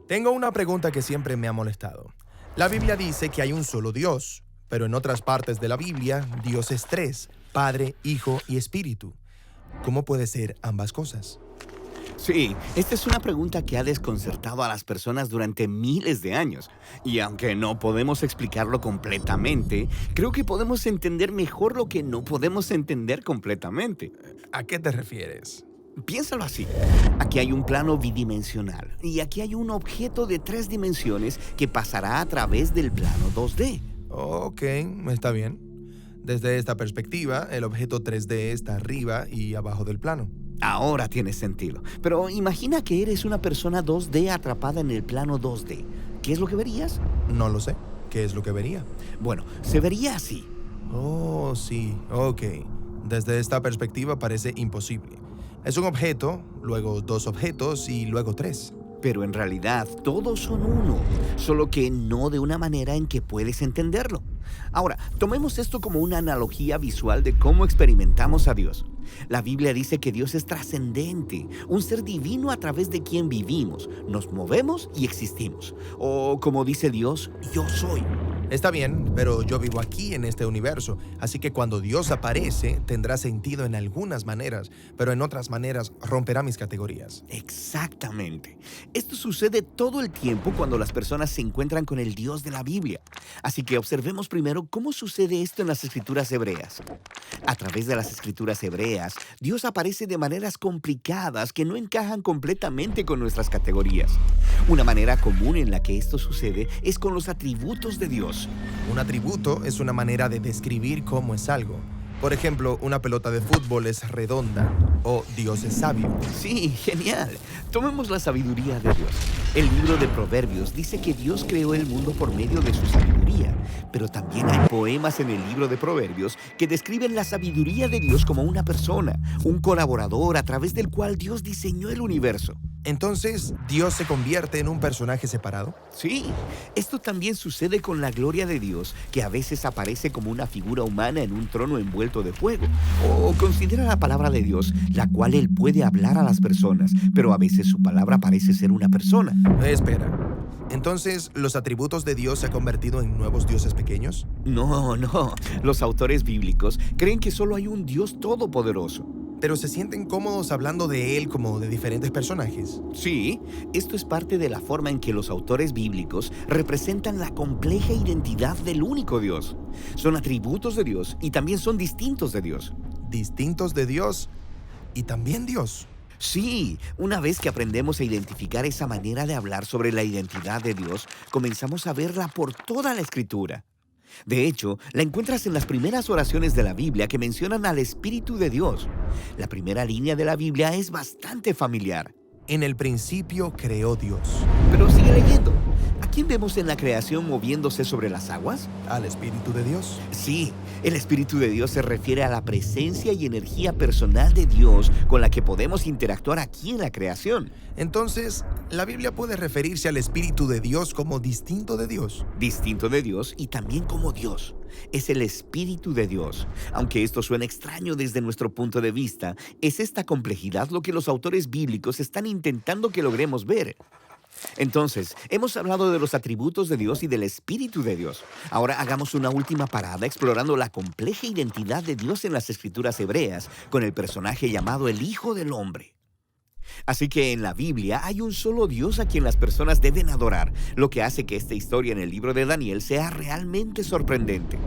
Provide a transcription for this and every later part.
Tengo una pregunta que siempre me ha molestado. La Biblia dice que hay un solo Dios, pero en otras partes de la Biblia, Dios es tres: Padre, Hijo y Espíritu. ¿Cómo puede ser ambas cosas? Sí, esta es una pregunta que ha desconcertado a las personas durante miles de años. Y aunque no podemos explicarlo completamente, creo que podemos entender mejor lo que no podemos entender completamente. ¿A qué te refieres? Piénsalo así. Aquí hay un plano bidimensional y aquí hay un objeto de 3 dimensiones que pasará a través del plano 2D. Ok, está bien. Desde esta perspectiva, el objeto 3D está arriba y abajo del plano. Ahora tiene sentido. Pero imagina que eres una persona 2D atrapada en el plano 2D. ¿Qué es lo que verías? No lo sé. ¿Qué es lo que vería? Bueno, se vería así. Oh, sí, ok. Desde esta perspectiva parece imposible. Es un objeto, luego dos objetos y luego tres. Pero en realidad todos son uno, solo que no de una manera en que puedes entenderlo. Ahora, tomemos esto como una analogía visual de cómo experimentamos a Dios. La Biblia dice que Dios es trascendente, un ser divino a través de quien vivimos, nos movemos y existimos. O como dice Dios, yo soy. Está bien, pero yo vivo aquí en este universo, así que cuando Dios aparece tendrá sentido en algunas maneras, pero en otras maneras romperá mis categorías. Exactamente. Esto sucede todo el tiempo cuando las personas se encuentran con el Dios de la Biblia. Así que observemos primero cómo sucede esto en las escrituras hebreas. A través de las escrituras hebreas, Dios aparece de maneras complicadas que no encajan completamente con nuestras categorías. Una manera común en la que esto sucede es con los atributos de Dios. Un atributo es una manera de describir cómo es algo. Por ejemplo, una pelota de fútbol es redonda o Dios es sabio. Sí, genial. Tomemos la sabiduría de Dios. El libro de Proverbios dice que Dios creó el mundo por medio de su sabiduría, pero también hay poemas en el libro de Proverbios que describen la sabiduría de Dios como una persona, un colaborador a través del cual Dios diseñó el universo. Entonces, ¿Dios se convierte en un personaje separado? Sí, esto también sucede con la gloria de Dios, que a veces aparece como una figura humana en un trono envuelto de fuego. O considera la palabra de Dios, la cual Él puede hablar a las personas, pero a veces su palabra parece ser una persona. Espera. Entonces, ¿los atributos de Dios se han convertido en nuevos dioses pequeños? No, no. Los autores bíblicos creen que solo hay un Dios todopoderoso. Pero se sienten cómodos hablando de Él como de diferentes personajes. Sí, esto es parte de la forma en que los autores bíblicos representan la compleja identidad del único Dios. Son atributos de Dios y también son distintos de Dios. Distintos de Dios y también Dios. Sí, una vez que aprendemos a identificar esa manera de hablar sobre la identidad de Dios, comenzamos a verla por toda la Escritura. De hecho, la encuentras en las primeras oraciones de la Biblia que mencionan al Espíritu de Dios. La primera línea de la Biblia es bastante familiar. En el principio creó Dios. Pero sigue leyendo. ¿A quién vemos en la creación moviéndose sobre las aguas? Al Espíritu de Dios. Sí, el Espíritu de Dios se refiere a la presencia y energía personal de Dios con la que podemos interactuar aquí en la creación. Entonces, ¿la Biblia puede referirse al Espíritu de Dios como distinto de Dios? Distinto de Dios y también como Dios. Es el Espíritu de Dios. Aunque esto suena extraño desde nuestro punto de vista, es esta complejidad lo que los autores bíblicos están intentando que logremos ver. Entonces, hemos hablado de los atributos de Dios y del Espíritu de Dios. Ahora hagamos una última parada explorando la compleja identidad de Dios en las escrituras hebreas con el personaje llamado el Hijo del Hombre. Así que en la Biblia hay un solo Dios a quien las personas deben adorar, lo que hace que esta historia en el libro de Daniel sea realmente sorprendente.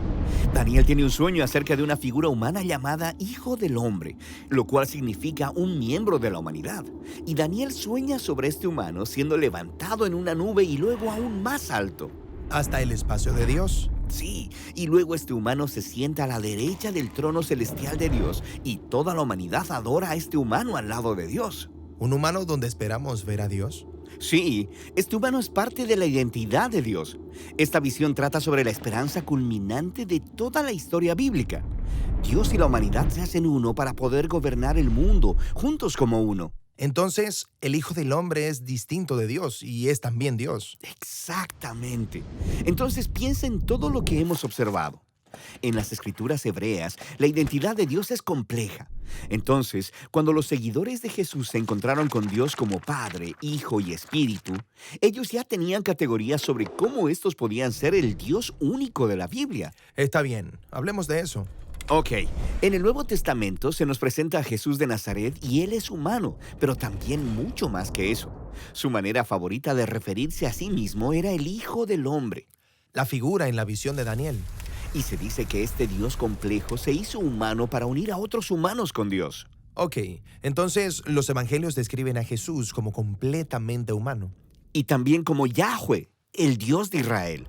Daniel tiene un sueño acerca de una figura humana llamada Hijo del Hombre, lo cual significa un miembro de la humanidad. Y Daniel sueña sobre este humano siendo levantado en una nube y luego aún más alto. Hasta el espacio de Dios. Sí, y luego este humano se sienta a la derecha del trono celestial de Dios y toda la humanidad adora a este humano al lado de Dios. ¿Un humano donde esperamos ver a Dios? Sí, este humano es parte de la identidad de Dios. Esta visión trata sobre la esperanza culminante de toda la historia bíblica. Dios y la humanidad se hacen uno para poder gobernar el mundo, juntos como uno. Entonces, el Hijo del Hombre es distinto de Dios y es también Dios. Exactamente. Entonces piensa en todo lo que hemos observado. En las escrituras hebreas, la identidad de Dios es compleja. Entonces, cuando los seguidores de Jesús se encontraron con Dios como Padre, Hijo y Espíritu, ellos ya tenían categorías sobre cómo estos podían ser el Dios único de la Biblia. Está bien, hablemos de eso. Ok, en el Nuevo Testamento se nos presenta a Jesús de Nazaret y Él es humano, pero también mucho más que eso. Su manera favorita de referirse a sí mismo era el Hijo del Hombre. La figura en la visión de Daniel. Y se dice que este Dios complejo se hizo humano para unir a otros humanos con Dios. Ok, entonces los evangelios describen a Jesús como completamente humano. Y también como Yahweh, el Dios de Israel.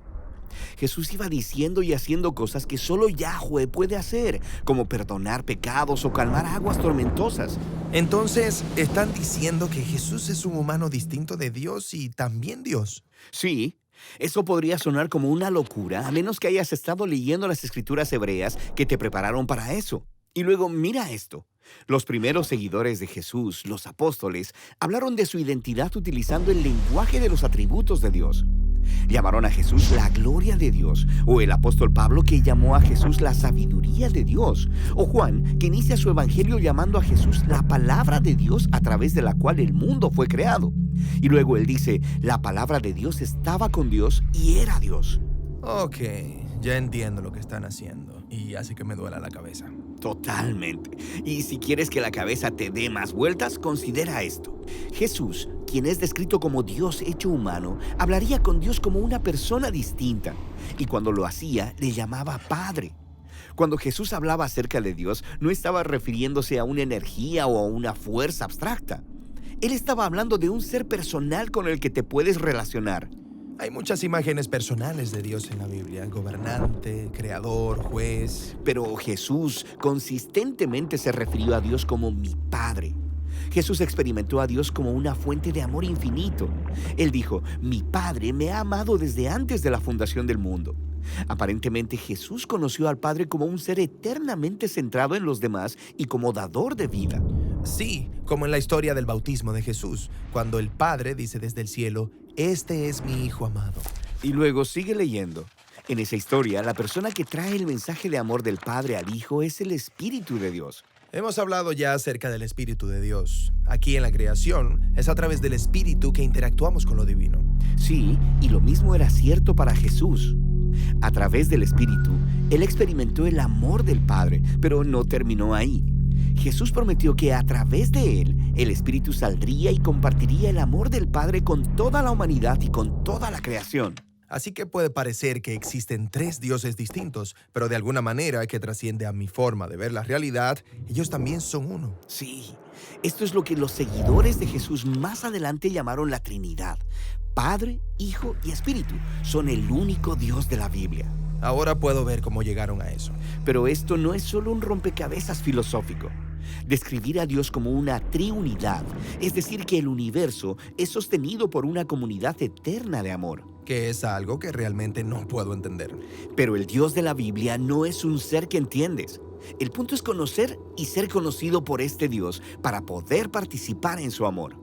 Jesús iba diciendo y haciendo cosas que solo Yahweh puede hacer, como perdonar pecados o calmar aguas tormentosas. Entonces, ¿están diciendo que Jesús es un humano distinto de Dios y también Dios? Sí, eso podría sonar como una locura, a menos que hayas estado leyendo las escrituras hebreas que te prepararon para eso. Y luego mira esto. Los primeros seguidores de Jesús, los apóstoles, hablaron de su identidad utilizando el lenguaje de los atributos de Dios. Llamaron a Jesús la gloria de Dios, o el apóstol Pablo que llamó a Jesús la sabiduría de Dios, o Juan que inicia su evangelio llamando a Jesús la palabra de Dios a través de la cual el mundo fue creado. Y luego él dice, la palabra de Dios estaba con Dios y era Dios. Ok, ya entiendo lo que están haciendo y hace que me duela la cabeza. Totalmente. Y si quieres que la cabeza te dé más vueltas, considera esto. Jesús, quien es descrito como Dios hecho humano, hablaría con Dios como una persona distinta. Y cuando lo hacía, le llamaba Padre. Cuando Jesús hablaba acerca de Dios, no estaba refiriéndose a una energía o a una fuerza abstracta. Él estaba hablando de un ser personal con el que te puedes relacionar. Hay muchas imágenes personales de Dios en la Biblia: gobernante, creador, juez. Pero Jesús consistentemente se refirió a Dios como mi Padre. Jesús experimentó a Dios como una fuente de amor infinito. Él dijo, mi Padre me ha amado desde antes de la fundación del mundo. Aparentemente Jesús conoció al Padre como un ser eternamente centrado en los demás y como dador de vida. Sí, como en la historia del bautismo de Jesús, cuando el Padre dice desde el cielo, este es mi Hijo amado. Y luego sigue leyendo. En esa historia, la persona que trae el mensaje de amor del Padre al Hijo es el Espíritu de Dios. Hemos hablado ya acerca del Espíritu de Dios. Aquí en la creación, es a través del Espíritu que interactuamos con lo divino. Sí, y lo mismo era cierto para Jesús. A través del Espíritu, Él experimentó el amor del Padre, pero no terminó ahí. Jesús prometió que a través de Él, el Espíritu saldría y compartiría el amor del Padre con toda la humanidad y con toda la creación. Así que puede parecer que existen tres dioses distintos, pero de alguna manera que trasciende a mi forma de ver la realidad, ellos también son uno. Sí, esto es lo que los seguidores de Jesús más adelante llamaron la Trinidad. Padre, Hijo y Espíritu son el único Dios de la Biblia. Ahora puedo ver cómo llegaron a eso. Pero esto no es solo un rompecabezas filosófico. Describir a Dios como una triunidad, es decir, que el universo es sostenido por una comunidad eterna de amor. Que es algo que realmente no puedo entender. Pero el Dios de la Biblia no es un ser que entiendes. El punto es conocer y ser conocido por este Dios para poder participar en su amor.